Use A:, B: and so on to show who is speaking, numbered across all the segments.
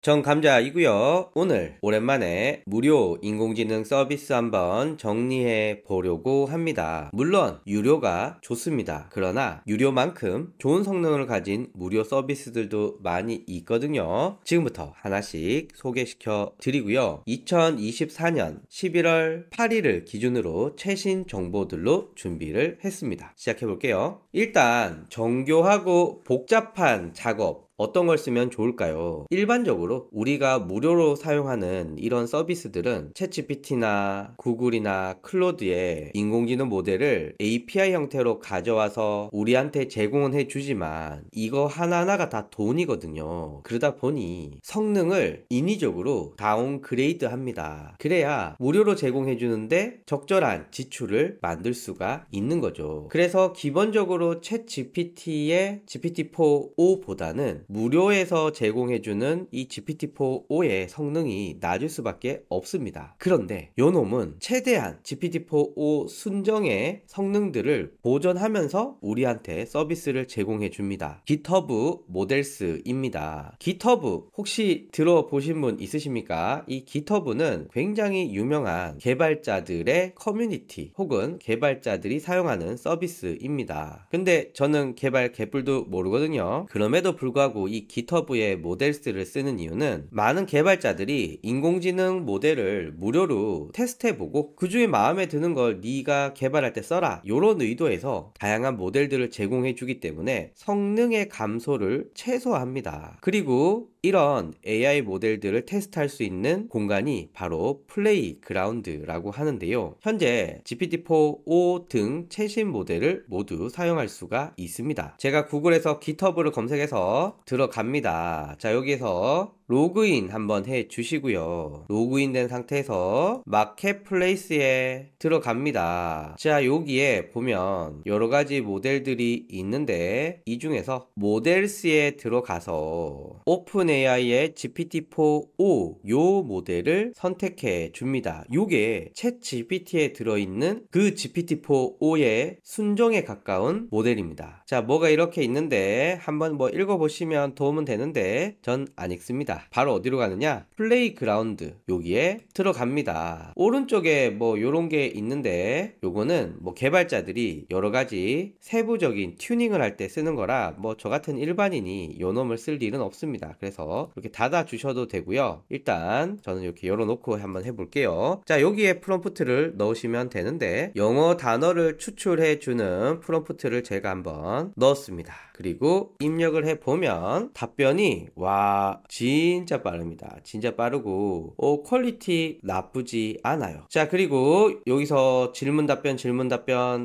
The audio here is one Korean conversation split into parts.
A: 정감자이고요. 오늘 오랜만에 무료 인공지능 서비스 한번 정리해 보려고 합니다. 물론 유료가 좋습니다. 그러나 유료만큼 좋은 성능을 가진 무료 서비스들도 많이 있거든요. 지금부터 하나씩 소개시켜 드리고요. 2024년 11월 8일을 기준으로 최신 정보들로 준비를 했습니다. 시작해 볼게요. 일단 정교하고 복잡한 작업 어떤 걸 쓰면 좋을까요? 일반적으로 우리가 무료로 사용하는 이런 서비스들은 챗GPT나 구글이나 클로드의 인공지능 모델을 API 형태로 가져와서 우리한테 제공은 해주지만 이거 하나하나가 다 돈이거든요. 그러다 보니 성능을 인위적으로 다운그레이드 합니다. 그래야 무료로 제공해주는데 적절한 지출을 만들 수가 있는 거죠. 그래서 기본적으로 챗GPT의 GPT-4o 보다는 무료에서 제공해주는 이 GPT-4o의 성능이 낮을 수밖에 없습니다. 그런데 요놈은 최대한 GPT-4o 순정의 성능들을 보존하면서 우리한테 서비스를 제공해줍니다. GitHub 모델스입니다. GitHub 혹시 들어보신 분 있으십니까? 이 GitHub는 굉장히 유명한 개발자들의 커뮤니티 혹은 개발자들이 사용하는 서비스입니다. 근데 저는 개뿔도 모르거든요. 그럼에도 불구하고 이 GitHub의 모델스를 쓰는 이유는 많은 개발자들이 인공지능 모델을 무료로 테스트해보고 그 중에 마음에 드는 걸 네가 개발할 때 써라 요런 의도에서 다양한 모델들을 제공해주기 때문에 성능의 감소를 최소화합니다. 그리고 이런 AI 모델들을 테스트할 수 있는 공간이 바로 플레이그라운드라고 하는데요. 현재 GPT-4o 등 최신 모델을 모두 사용할 수가 있습니다. 제가 구글에서 GitHub를 검색해서 들어갑니다. 자, 여기에서 로그인 한번 해 주시고요. 로그인 된 상태에서 마켓플레이스에 들어갑니다. 자, 여기에 보면 여러가지 모델들이 있는데 이 중에서 모델스에 들어가서 오픈AI의 GPT-4o 요 모델을 선택해 줍니다. 요게 챗GPT에 들어있는 그 GPT-4o의 순정에 가까운 모델입니다. 자, 뭐가 이렇게 있는데 한번 뭐 읽어보시면 도움은 되는데 전 안 읽습니다. 바로 어디로 가느냐? 플레이그라운드 여기에 들어갑니다. 오른쪽에 뭐 요런 게 있는데 요거는 뭐 개발자들이 여러가지 세부적인 튜닝을 할 때 쓰는 거라 뭐 저 같은 일반인이 요 놈을 쓸 일은 없습니다. 그래서 이렇게 닫아 주셔도 되고요. 일단 저는 이렇게 열어놓고 한번 해볼게요. 자, 여기에 프롬프트를 넣으시면 되는데 영어 단어를 추출해 주는 프롬프트를 제가 한번 넣었습니다. 그리고 입력을 해보면 답변이 와 진짜 빠릅니다. 진짜 빠르고 퀄리티 나쁘지 않아요. 자, 그리고 여기서 질문 답변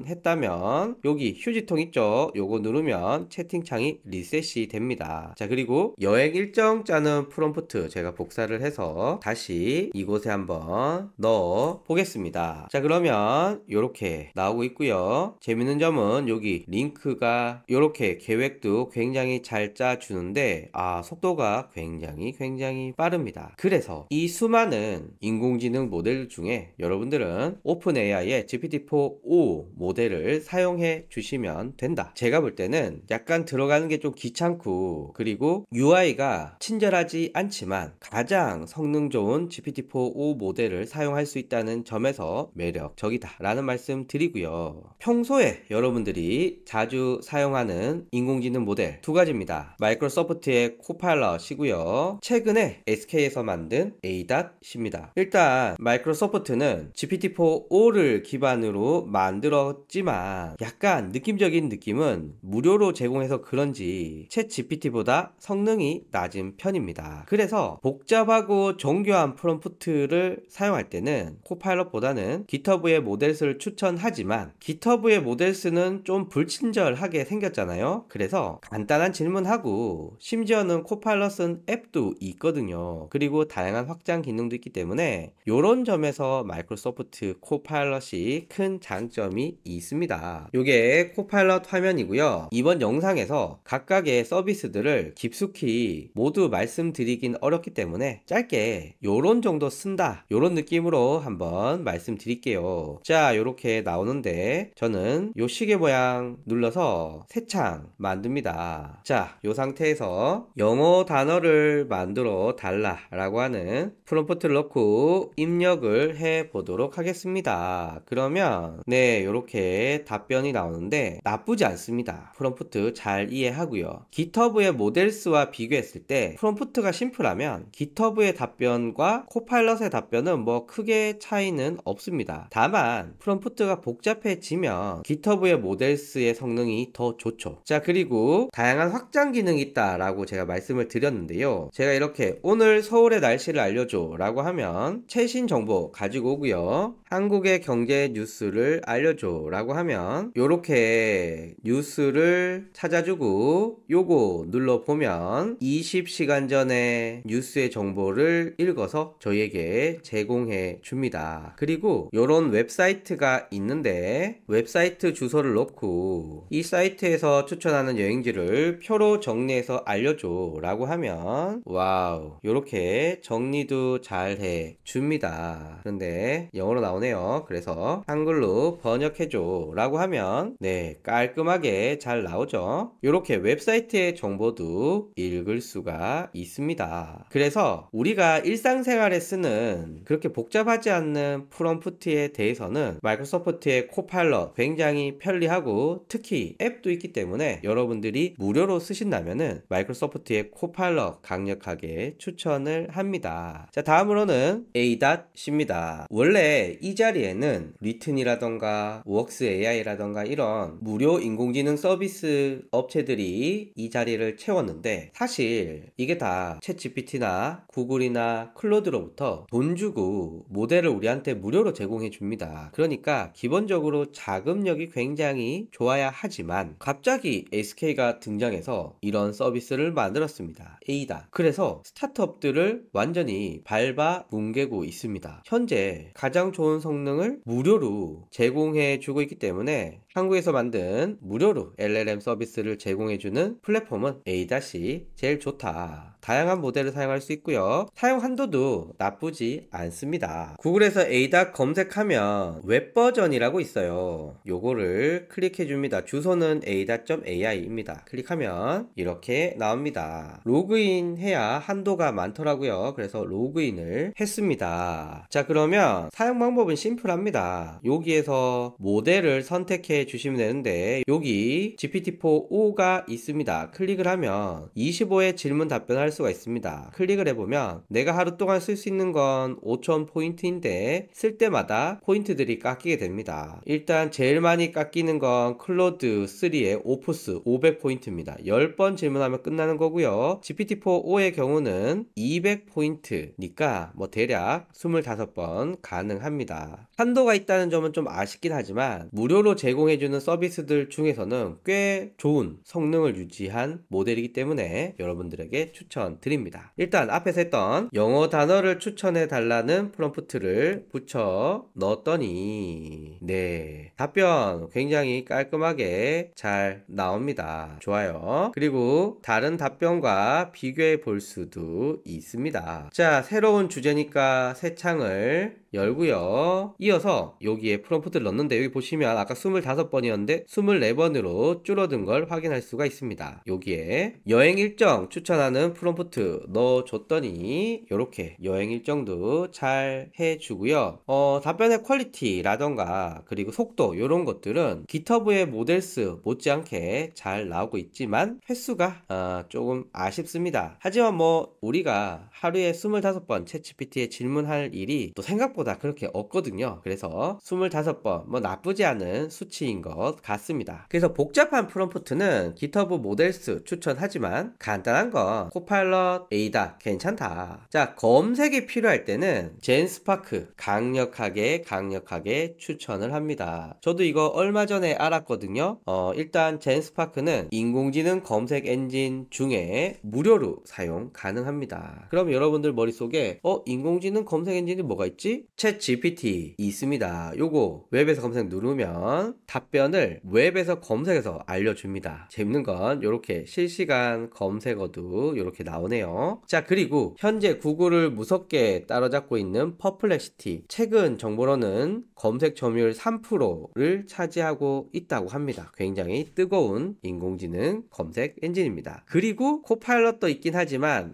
A: 했다면 여기 휴지통 있죠? 요거 누르면 채팅창이 리셋이 됩니다. 자, 그리고 여행 일정 짜는 프롬프트 제가 복사를 해서 다시 이곳에 한번 넣어 보겠습니다. 자, 그러면 요렇게 나오고 있고요. 재밌는 점은 여기 링크가 요렇게 계획도 굉장히 잘 짜주는데 속도가 굉장히 빠릅니다. 그래서 이 수많은 인공지능 모델 중에 여러분들은 오픈AI의 GPT-4o 모델을 사용해 주시면 된다. 제가 볼 때는 약간 들어가는 게 좀 귀찮고 그리고 UI가 친절하지 않지만 가장 성능 좋은 GPT-4o 모델을 사용할 수 있다는 점에서 매력적이다 라는 말씀 드리고요. 평소에 여러분들이 자주 사용하는 인공지능 모델 두 가지입니다. 마이크로소프트의 코파일럿이고요. 최근에 SK에서 만든 A.C입니다. 일단 마이크로소프트는 GPT-4o를 기반으로 만들었지만 약간 느낌적인 느낌은 무료로 제공해서 그런지 챗 GPT보다 성능이 낮은 편입니다. 그래서 복잡하고 정교한 프롬프트를 사용할 때는 코파일럿보다는 GitHub의 모델스를 추천하지만 GitHub의 모델스는 좀 불친절하게 생겼잖아요. 그래서 간단한 질문하고 심지어는 코파일럿은 앱도 있거든요. 그리고 다양한 확장 기능도 있기 때문에 이런 점에서 마이크로소프트 코파일럿이 큰 장점이 있습니다. 이게 코파일럿 화면이고요. 이번 영상에서 각각의 서비스들을 깊숙이 모두 말씀드리긴 어렵기 때문에 짧게 요런 정도 쓴다 요런 느낌으로 한번 말씀드릴게요. 자, 요렇게 나오는데 저는 요 시계 모양 눌러서 새 창 만듭니다. 자, 요 상태에서 영어 단어를 만들어 달라 라고 하는 프롬프트를 넣고 입력을 해 보도록 하겠습니다. 그러면 네, 이렇게 답변이 나오는데 나쁘지 않습니다. 프롬프트 잘 이해하고요. GitHub의 모델스와 비교했을 때 프롬프트가 심플하면 GitHub의 답변과 코파일럿의 답변은 뭐 크게 차이는 없습니다. 다만 프롬프트가 복잡해지면 GitHub의 모델스의 성능이 더 좋죠. 자, 그리고 다양한 확장 기능이 있다라고 제가 말씀을 드렸는데요. 제가 이렇게 오늘 서울의 날씨를 알려줘 라고 하면 최신 정보 가지고 오고요. 한국의 경제 뉴스를 알려줘 라고 하면 요렇게 뉴스를 찾아주고 요거 눌러보면 20시간 전에 뉴스의 정보를 읽어서 저희에게 제공해 줍니다. 그리고 요런 웹사이트가 있는데 웹사이트 주소를 넣고 이 사이트에서 추천하는 여행지를 표로 정리해서 알려줘 라고 하면 와우, 요렇게 정리도 잘 해 줍니다. 그런데 영어로 나오네요. 그래서 한글로 번역해줘 라고 하면 네, 깔끔하게 잘 나오죠. 요렇게 웹사이트의 정보도 읽을 수가 있습니다. 그래서 우리가 일상생활에 쓰는 그렇게 복잡하지 않는 프롬프트에 대해서는 마이크로소프트의 코파일럿 굉장히 편리하고 특히 앱도 있기 때문에 여러분들이 무료로 쓰신다면은 마이크로소프트의 코파일럿 강력하게 추천을 합니다. 자, 다음으로는 A.C입니다. 원래 이 자리에는 리튼이라던가 웍스 AI라던가 이런 무료 인공지능 서비스 업체들이 이 자리를 채웠는데 사실 이게 다 챗GPT나 구글이나 클로드로부터 돈 주고 모델을 우리한테 무료로 제공해 줍니다. 그러니까 기본적으로 자금력이 굉장히 좋아야 하지만 갑자기 SK가 등장해서 이런 서비스를 만들었습니다. A다. 그래서 스타트업들을 완전히 밟아 뭉개고 있습니다. 현재 가장 좋은 성능을 무료로 제공해 주고 있기 때문에 한국에서 만든 무료로 LLM 서비스를 제공해주는 플랫폼은 A.C 제일 좋다. 다양한 모델을 사용할 수 있고요. 사용 한도도 나쁘지 않습니다. 구글에서 A. 검색하면 웹 버전이라고 있어요. 요거를 클릭해 줍니다. 주소는 A.AI입니다. 클릭하면 이렇게 나옵니다. 로그인 해야 한도가 많더라고요. 그래서 로그인을 했습니다. 자, 그러면 사용 방법은 심플합니다. 여기에서 모델을 선택해 주시면 되는데 여기 GPT-4o가 있습니다. 클릭을 하면 25의 질문 답변할 수가 있습니다. 클릭을 해보면 내가 하루 동안 쓸 수 있는 건 5,000포인트인데 쓸 때마다 포인트들이 깎이게 됩니다. 일단 제일 많이 깎이는 건 클로드 3의 오프스 500포인트입니다. 10번 질문하면 끝나는 거고요. GPT-4o의 경우는 200포인트니까 뭐 대략 25번 가능합니다. 한도가 있다는 점은 좀 아쉽긴 하지만 무료로 제공해주는 서비스들 중에서는 꽤 좋은 성능을 유지한 모델이기 때문에 여러분들에게 추천드립니다. 일단 앞에서 했던 영어 단어를 추천해 달라는 프롬프트를 붙여 넣었더니 네, 답변 굉장히 깔끔하게 잘 나옵니다. 좋아요. 그리고 다른 답변과 비교해 볼 수도 있습니다. 자, 새로운 주제니까 새 창을 열고요. 이어서 여기에 프롬프트를 넣는데 여기 보시면 아까 25번이었는데 24번으로 줄어든 걸 확인할 수가 있습니다. 여기에 여행 일정 추천하는 프롬프트 넣어줬더니 이렇게 여행 일정도 잘 해주고요. 답변의 퀄리티라던가 그리고 속도 이런 것들은 GitHub의 모델스 못지않게 잘 나오고 있지만 횟수가 조금 아쉽습니다. 하지만 뭐 우리가 하루에 25번 챗GPT에 질문할 일이 또 생각보다 그렇게 없거든요. 그래서 25번 뭐 나쁘지 않은 수치인 것 같습니다. 그래서 복잡한 프롬프트는 GitHub 모델스 추천하지만 간단한 건 코파일럿 A다 괜찮다. 자, 검색이 필요할 때는 젠스파크 강력하게 추천을 합니다. 저도 이거 얼마 전에 알았거든요. 일단 젠스파크는 인공지능 검색 엔진 중에 무료로 사용 가능합니다. 그럼 여러분들 머릿속에 인공지능 검색 엔진이 뭐가 있지? 챗 GPT 있습니다. 요거 웹에서 검색 누르면 답변을 웹에서 검색해서 알려줍니다. 재밌는 건 요렇게 실시간 검색어도 요렇게 나오네요. 자, 그리고 현재 구글을 무섭게 따라잡고 있는 퍼플렉시티, 최근 정보로는 검색 점유율 3%를 차지하고 있다고 합니다. 굉장히 뜨거운 인공지능 검색 엔진입니다. 그리고 코파일럿도 있긴 하지만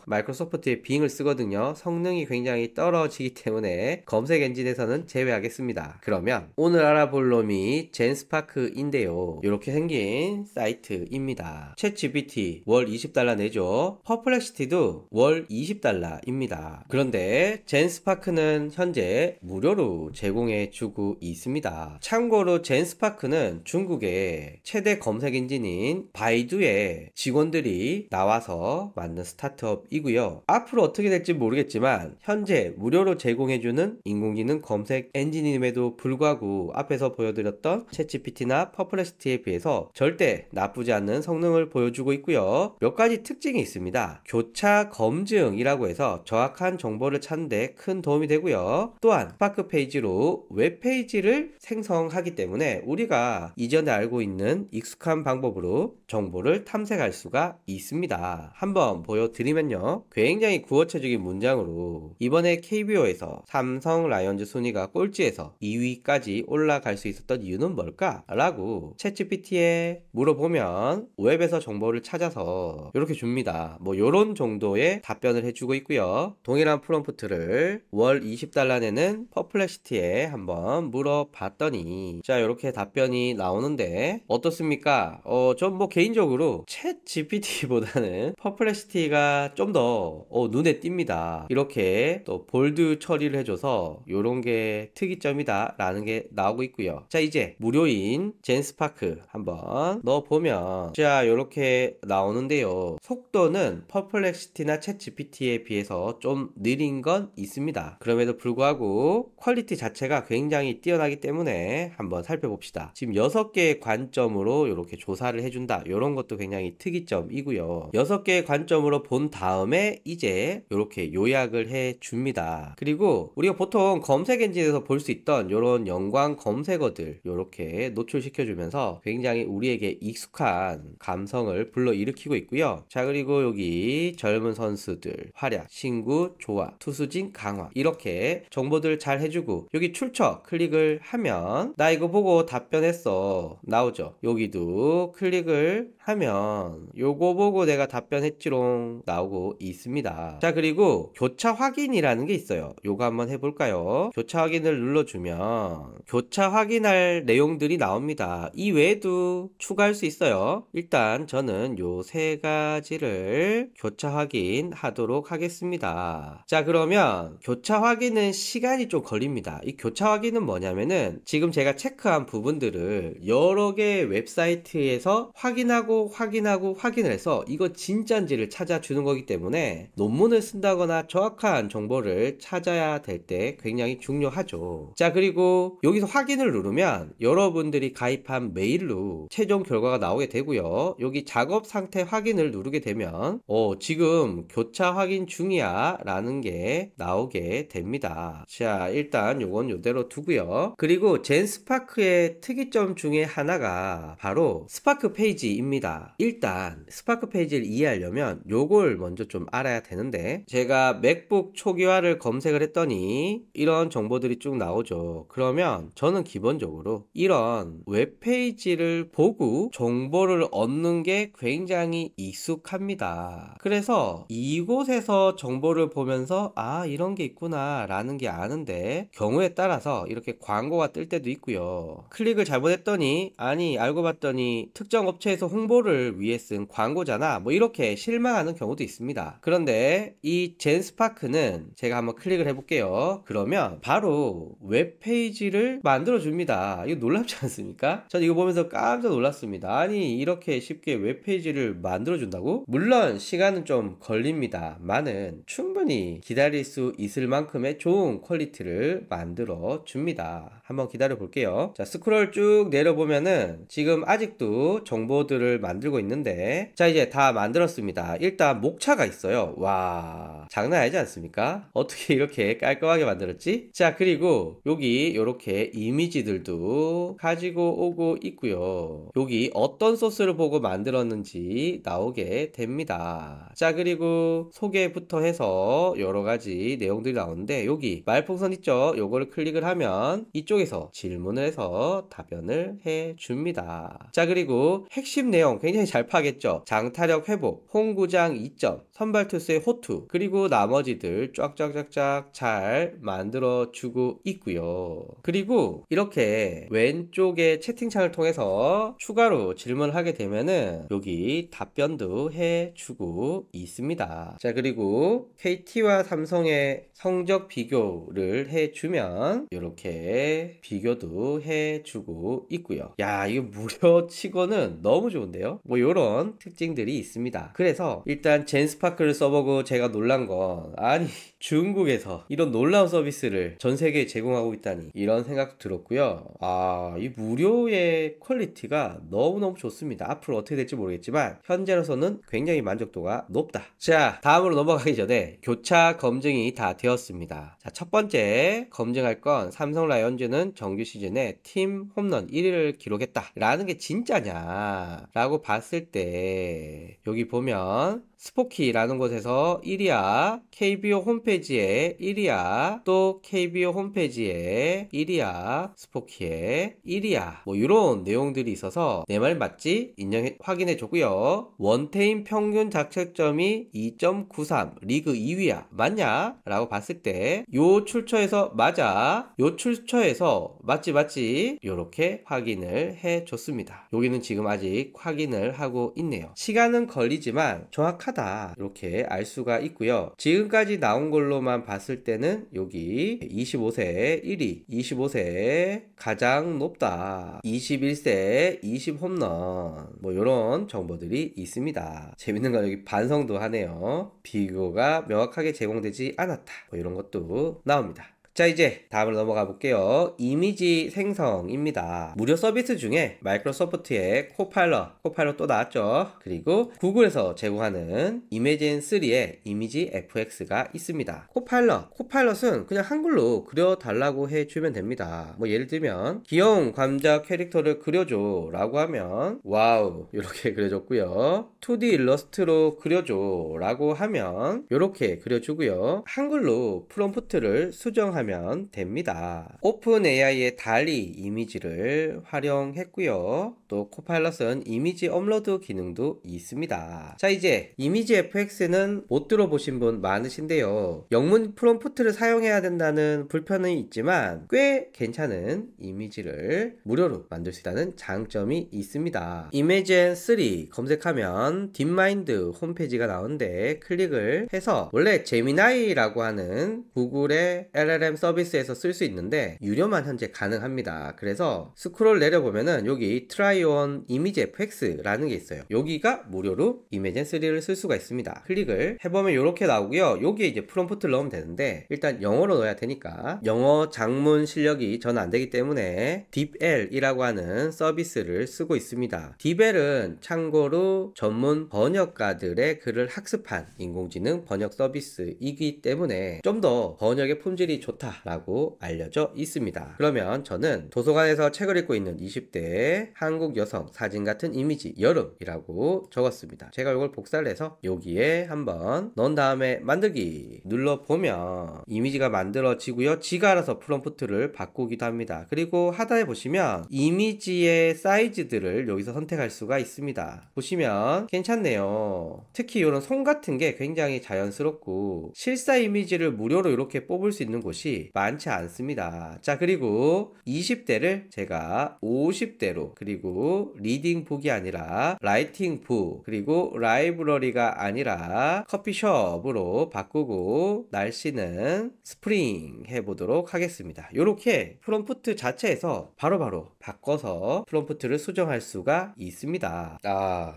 A: 마이크로소프트의 빙을 쓰거든요. 성능이 굉장히 떨어지기 때문에 검색 엔진에서는 제외하겠습니다. 그러면 오늘 알아볼 놈이 젠스파크인데요. 이렇게 생긴 사이트입니다. 챗 GPT 월 $20 내죠. 퍼플렉시티도 월 $20입니다. 그런데 젠스파크는 현재 무료로 제공해 주고 있습니다. 참고로 젠스파크는 중국의 최대 검색 엔진인 바이두의 직원들이 나와서 만든 스타트업이고요. 앞으로 어떻게 될지 모르겠지만 현재 무료로 제공해주는 인공지능 검색 엔진임에도 불구하고 앞에서 보여드렸던 챗GPT나 퍼플렉시티에 비해서 절대 나쁘지 않는 성능을 보여주고 있고요. 몇 가지 특징이 있습니다. 교차 검증이라고 해서 정확한 정보를 찾는 데 큰 도움이 되고요. 또한 스파크 페이지로 웹페이지를 생성하기 때문에 우리가 이전에 알고 있는 익숙한 방법으로 정보를 탐색할 수가 있습니다. 한번 보여드리면요. 굉장히 구어체적인 문장으로 이번에 KBO에서 삼성 라이온즈 순위가 꼴찌에서 2위까지 올라갈 수 있었던 이유는 뭘까? 라고 챗GPT에 물어보면 웹에서 정보를 찾아서 이렇게 줍니다. 뭐 요런 정도의 답변을 해주고 있고요. 동일한 프롬프트를 월 $20 내는 퍼플렉시티에 한번 물어봤더니 자 이렇게 답변이 나오는데 어떻습니까? 전 뭐 개인적으로 챗 GPT보다는 퍼플렉시티가 좀 더 눈에 띕니다. 이렇게 또 볼드 처리를 해줘서 요런 게 특이점이다 라는 게 나오고 있고요. 자 이제 무료인 젠스파크 한번 넣어보면 자 요렇게 나오는데요. 속도는 퍼플렉시티나 챗 GPT에 비해서 좀 느린 건 있습니다. 그럼에도 불구하고 퀄리티 자체가 굉장히 뛰어나기 때문에 한번 살펴봅시다. 지금 6개의 관점으로 이렇게 조사를 해준다. 이런 것도 굉장히 특이점이고요. 6개의 관점으로 본 다음에 이제 이렇게 요약을 해줍니다. 그리고 우리가 보통 검색 엔진에서 볼 수 있던 이런 연관 검색어들 이렇게 노출시켜주면서 굉장히 우리에게 익숙한 감성을 불러일으키고 있고요. 자 그리고 여기 젊은 선수들 활약, 신구 조화, 투수진 강화 이렇게 정보들 잘 해주고 여기 출처 클릭을 하면 나 이거 보고 답변했어 나오죠. 여기도 클릭을 하면 요거 보고 내가 답변했지롱 나오고 있습니다. 자 그리고 교차 확인이라는 게 있어요. 요거 한번 해볼까요? 교차 확인을 눌러주면 교차 확인할 내용들이 나옵니다. 이 외에도 추가할 수 있어요. 일단 저는 요 3가지를 교차 확인하도록 하겠습니다. 자 그러면 교차 확인은 시간이 좀 걸립니다. 이 교차 확인은 뭐냐면은 지금 제가 체크한 부분들을 여러 개의 웹사이트에서 확인을 해서 이거 진짜인지를 찾아주는 거기 때문에 논문을 쓴다거나 정확한 정보를 찾아야 될 때 굉장히 중요하죠. 자 그리고 여기서 확인을 누르면 여러분들이 가입한 메일로 최종 결과가 나오게 되고요. 여기 작업 상태 확인을 누르게 되면 지금 교차 확인 중이야 라는 게 나오게 됩니다. 자 일단 요건 요대로 두고요. 그리고 젠스파크의 특이점 중에 하나가 바로 스파크 페이지입니다. 일단 스파크 페이지를 이해하려면 요걸 먼저 좀 알아야 되는데 제가 맥북 초기화를 검색을 했더니 이런 정보들이 쭉 나오죠. 그러면 저는 기본적으로 이런 웹페이지를 보고 정보를 얻는 게 굉장히 익숙합니다. 그래서 이곳에서 정보를 보면서 아 이런 게 있구나 라는 게 아는데 경우에 따라서 이렇게 광고가 뜰 때도 있고요. 클릭을 잘못했더니 아니 알고 봤더니 특정 업체에서 홍보를 위해 쓴 광고잖아 뭐 이렇게 실망하는 경우도 있습니다. 그런데 이 젠스파크는 제가 한번 클릭을 해볼게요. 그러면 바로 웹페이지를 만들어 줍니다. 이거 놀랍지 않습니까? 전 이거 보면서 깜짝 놀랐습니다. 아니 이렇게 쉽게 웹페이지를 만들어 준다고? 물론 시간은 좀 걸립니다만은 충분히 기다릴 수 있을 만큼의 좋은 퀄리티를 만들어 줍니다. 한번 기다려 볼게요. 자 스크롤 쭉 내려보면은 지금 아직도 정보들을 만들고 있는데 자 이제 다 만들었습니다. 일단 목차가 있어요. 와 장난 아니지 않습니까? 어떻게 이렇게 깔끔하게 깔끔하게 만들었지? 자, 그리고 여기 요렇게 이미지들도 가지고 오고 있고요. 여기 어떤 소스를 보고 만들었는지 나오게 됩니다. 자, 그리고 소개부터 해서 여러가지 내용들이 나오는데 여기 말풍선 있죠? 요거를 클릭을 하면 이쪽에서 질문을 해서 답변을 해줍니다. 자, 그리고 핵심 내용 굉장히 잘 파겠죠? 장타력 회복, 홍구장 2점, 선발 투수의 호투, 그리고 나머지들 쫙쫙쫙쫙 잘 만들어주고 있고요. 그리고 이렇게 왼쪽에 채팅창을 통해서 추가로 질문을 하게 되면은 여기 답변도 해주고 있습니다. 자, 그리고 KT와 삼성의 성적 비교를 해주면 이렇게 비교도 해주고 있고요. 야, 이거 무료 치고는 너무 좋은데요? 뭐 이런 특징들이 있습니다. 그래서 일단 젠스파크를 써보고 제가 놀란 건 아니 중국에서 이런 놀라운 서비스를 전 세계에 제공하고 있다니 이런 생각도 들었고요. 아, 이 무료의 퀄리티가 너무너무 좋습니다. 앞으로 어떻게 될지 모르겠지만 현재로서는 굉장히 만족도가 높다. 자, 다음으로 넘어가기 전에 교차 검증이 다 되었습니다. 자, 첫 번째 검증할 건 삼성 라이온즈는 정규 시즌에 팀 홈런 1위를 기록했다 라는 게 진짜냐 라고 봤을 때 여기 보면 스포키라는 곳에서 1위야, KBO 홈페이지에 1위야, 또 KBO 홈페이지에 1위야, 스포키에 1위야, 뭐 이런 내용들이 있어서 내 말 맞지? 확인해 줬고요. 원태인 평균 자책점이 2.93, 리그 2위야, 맞냐? 라고 봤을 때 요 출처에서 맞아, 요 출처에서 맞지 요렇게 확인을 해 줬습니다. 여기는 지금 아직 확인을 하고 있네요. 시간은 걸리지만 정확하다 이렇게 알 수가 있고요. 지금까지 나온 걸로만 봤을 때는 여기 25세 1위, 25세 가장 높다, 21세 20 홈런, 뭐 이런 정보들이 있습니다. 재밌는 건 여기 반성도 하네요. 비교가 명확하게 제공되지 않았다, 뭐 이런 것도 나옵니다. 자, 이제 다음으로 넘어가 볼게요. 이미지 생성입니다. 무료 서비스 중에 마이크로소프트의 코파일럿 또 나왔죠. 그리고 구글에서 제공하는 이미진3의 이미지 FX가 있습니다. 코파일럿은 그냥 한글로 그려달라고 해주면 됩니다. 뭐 예를 들면 귀여운 감자 캐릭터를 그려줘 라고 하면 와우 이렇게 그려줬고요. 2D 일러스트로 그려줘 라고 하면 이렇게 그려주고요. 한글로 프롬프트를 수정하면 됩니다. 오픈 AI의 달리 이미지를 활용했고요. 또 코파일럿은 이미지 업로드 기능도 있습니다. 자, 이제 이미지 FX는 못 들어보신 분 많으신데요. 영문 프롬프트를 사용해야 된다는 불편은 있지만 꽤 괜찮은 이미지를 무료로 만들 수 있다는 장점이 있습니다. 이미진3 검색하면 딥마인드 홈페이지가 나오는데 클릭을 해서 원래 제미나이라고 하는 구글의 LLM 서비스에서 쓸 수 있는데 유료만 현재 가능합니다. 그래서 스크롤 내려보면은 여기 Try on Image FX라는 게 있어요. 여기가 무료로 이미진3를 쓸 수가 있습니다. 클릭을 해보면 이렇게 나오고요. 여기에 이제 프롬프트를 넣으면 되는데 일단 영어로 넣어야 되니까 영어 장문 실력이 저는 안 되기 때문에 딥엘이라고 하는 서비스를 쓰고 있습니다. 딥엘은 참고로 전문 번역가들의 글을 학습한 인공지능 번역 서비스이기 때문에 좀 더 번역의 품질이 좋다라고 알려져 있습니다. 그러면 저는 도서관에서 책을 읽고 있는 20대 한국 여성 사진 같은 이미지 여름이라고 적었습니다. 제가 이걸 복사를 해서 여기에 한번 넣은 다음에 만들기 눌러보면 이미지가 만들어지고요. 지가 알아서 프롬프트를 바꾸기도 합니다. 그리고 하단에 보시면 이미지의 사이즈들을 여기서 선택할 수가 있습니다. 보시면 괜찮네요. 특히 이런 손 같은 게 굉장히 자연스럽고 실사 이미지를 무료로 이렇게 뽑을 수 있는 곳이 많지 않습니다. 자, 그리고 20대를 제가 50대로, 그리고 리딩북이 아니라 라이팅북, 그리고 라이브러리가 아니라 커피숍으로 바꾸고 날씨는 스프링 해보도록 하겠습니다. 이렇게 프롬프트 자체에서 바로바로 바꿔서 프롬프트를 수정할 수가 있습니다.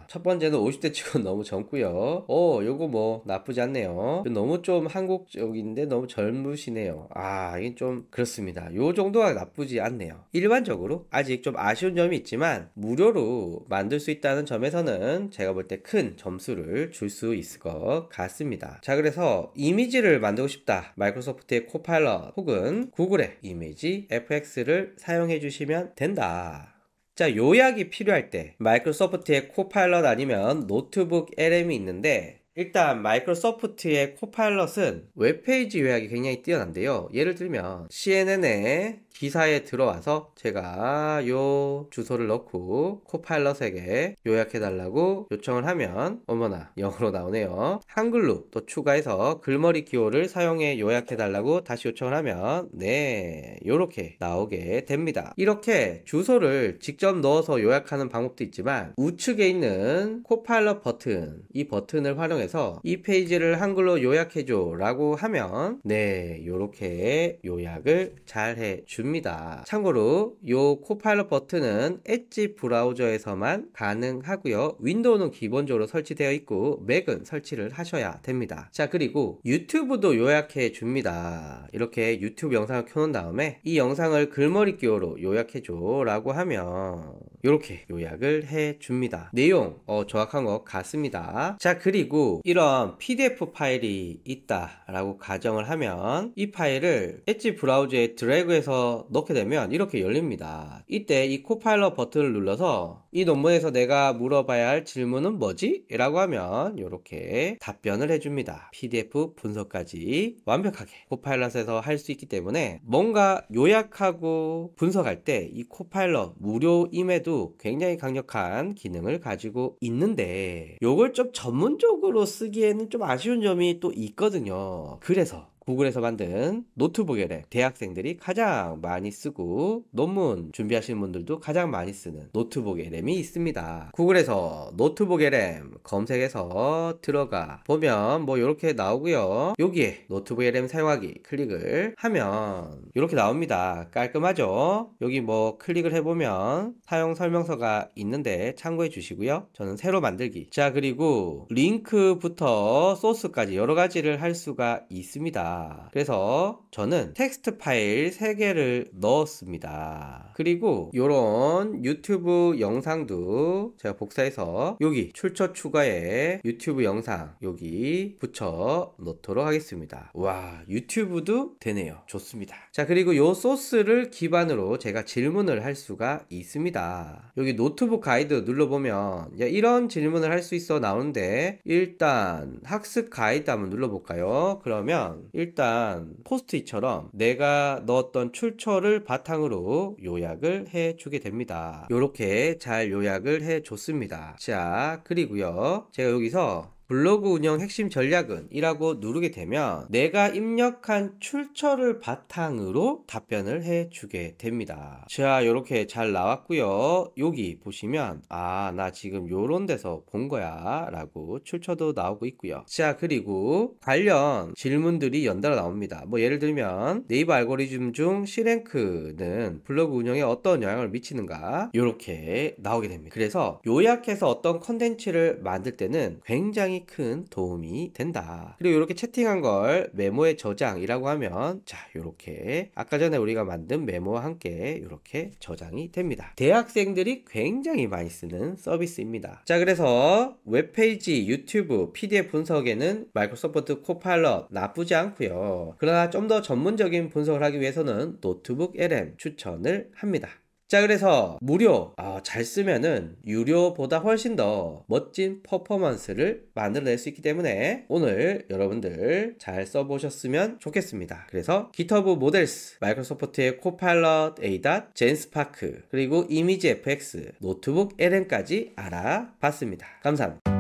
A: 첫 번째는 50대 치고는 너무 젊고요. 요거 뭐 나쁘지 않네요. 너무 좀 한국적인데 너무 젊으시네요. 이게 좀 그렇습니다. 요 정도가 나쁘지 않네요. 일반적으로 아직 좀 아쉬운 점이 있지만 무료로 만들 수 있다는 점에서는 제가 볼 때 큰 점수를 줄 수 있을 것 같습니다. 자, 그래서 이미지를 만들고 싶다. 마이크로소프트의 코파일럿 혹은 구글의 이미지 FX를 사용해 주시면 된다. 자, 요약이 필요할 때 마이크로소프트의 코파일럿 아니면 노트북 LM이 있는데, 일단 마이크로소프트의 코파일럿은 웹페이지 요약이 굉장히 뛰어난데요. 예를 들면 CNN의 기사에 들어와서 제가 요 주소를 넣고 코파일럿에게 요약해달라고 요청을 하면 어머나 영어로 나오네요. 한글로 또 추가해서 글머리 기호를 사용해 요약해달라고 다시 요청을 하면 네, 요렇게 나오게 됩니다. 이렇게 주소를 직접 넣어서 요약하는 방법도 있지만 우측에 있는 코파일럿 버튼, 이 버튼을 활용해서 이 페이지를 한글로 요약해줘 라고 하면 네, 요렇게 요약을 잘 해줍니다. 참고로 요 코파일럿 버튼은 엣지 브라우저에서만 가능하고요. 윈도우는 기본적으로 설치되어 있고 맥은 설치를 하셔야 됩니다. 자, 그리고 유튜브도 요약해 줍니다. 이렇게 유튜브 영상을 켜놓은 다음에 이 영상을 글머리 기호로 요약해줘 라고 하면 이렇게 요약을 해 줍니다. 내용 정확한 것 같습니다. 자, 그리고 이런 PDF 파일이 있다 라고 가정을 하면 이 파일을 엣지 브라우저에 드래그해서 넣게 되면 이렇게 열립니다. 이때 이 코파일럿 버튼을 눌러서 이 논문에서 내가 물어봐야 할 질문은 뭐지? 라고 하면 이렇게 답변을 해줍니다. PDF 분석까지 완벽하게 코파일럿에서 할 수 있기 때문에 뭔가 요약하고 분석할 때 이 코파일럿 무료임에도 굉장히 강력한 기능을 가지고 있는데 요걸 좀 전문적으로 쓰기에는 좀 아쉬운 점이 또 있거든요. 그래서 구글에서 만든 노트북 LM, 대학생들이 가장 많이 쓰고 논문 준비하시는 분들도 가장 많이 쓰는 노트북 LM이 있습니다. 구글에서 노트북 LM 검색해서 들어가 보면 뭐 이렇게 나오고요. 여기에 노트북 LM 사용하기 클릭을 하면 이렇게 나옵니다. 깔끔하죠? 여기 뭐 클릭을 해보면 사용 설명서가 있는데 참고해 주시고요. 저는 새로 만들기. 자, 그리고 링크부터 소스까지 여러 가지를 할 수가 있습니다. 그래서 저는 텍스트 파일 3개를 넣었습니다. 그리고 요런 유튜브 영상도 제가 복사해서 여기 출처 추가에 유튜브 영상 여기 붙여 놓도록 하겠습니다. 와, 유튜브도 되네요. 좋습니다. 자, 그리고 요 소스를 기반으로 제가 질문을 할 수가 있습니다. 여기 노트북 가이드 눌러보면 야, 이런 질문을 할 수 있어 나오는데 일단 학습 가이드 한번 눌러볼까요? 그러면 일단 포스트잇처럼 내가 넣었던 출처를 바탕으로 요약을 해주게 됩니다. 이렇게 잘 요약을 해줬습니다. 자, 그리고요 제가 여기서 블로그 운영 핵심 전략은 이라고 누르게 되면 내가 입력한 출처를 바탕으로 답변을 해주게 됩니다. 자, 이렇게 잘 나왔고요. 여기 보시면 나 지금 요런 데서 본 거야 라고 출처도 나오고 있고요. 자, 그리고 관련 질문들이 연달아 나옵니다. 뭐 예를 들면 네이버 알고리즘 중 C랭크는 블로그 운영에 어떤 영향을 미치는가 이렇게 나오게 됩니다. 그래서 요약해서 어떤 컨텐츠를 만들 때는 굉장히 큰 도움이 된다. 그리고 이렇게 채팅한 걸 메모에 저장이라고 하면 자, 이렇게 아까 전에 우리가 만든 메모와 함께 이렇게 저장이 됩니다. 대학생들이 굉장히 많이 쓰는 서비스입니다. 자, 그래서 웹페이지, 유튜브, PDF 분석에는 마이크로소프트 코파일럿 나쁘지 않고요. 그러나 좀 더 전문적인 분석을 하기 위해서는 노트북 LM 추천을 합니다. 자, 그래서 무료 잘 쓰면은 유료보다 훨씬 더 멋진 퍼포먼스를 만들어낼 수 있기 때문에 오늘 여러분들 잘 써보셨으면 좋겠습니다. 그래서 GitHub 모델스, 마이크로소프트의 코파일럿 A. 젠스파크, 그리고 이미지 FX, 노트북 LM까지 알아봤습니다. 감사합니다.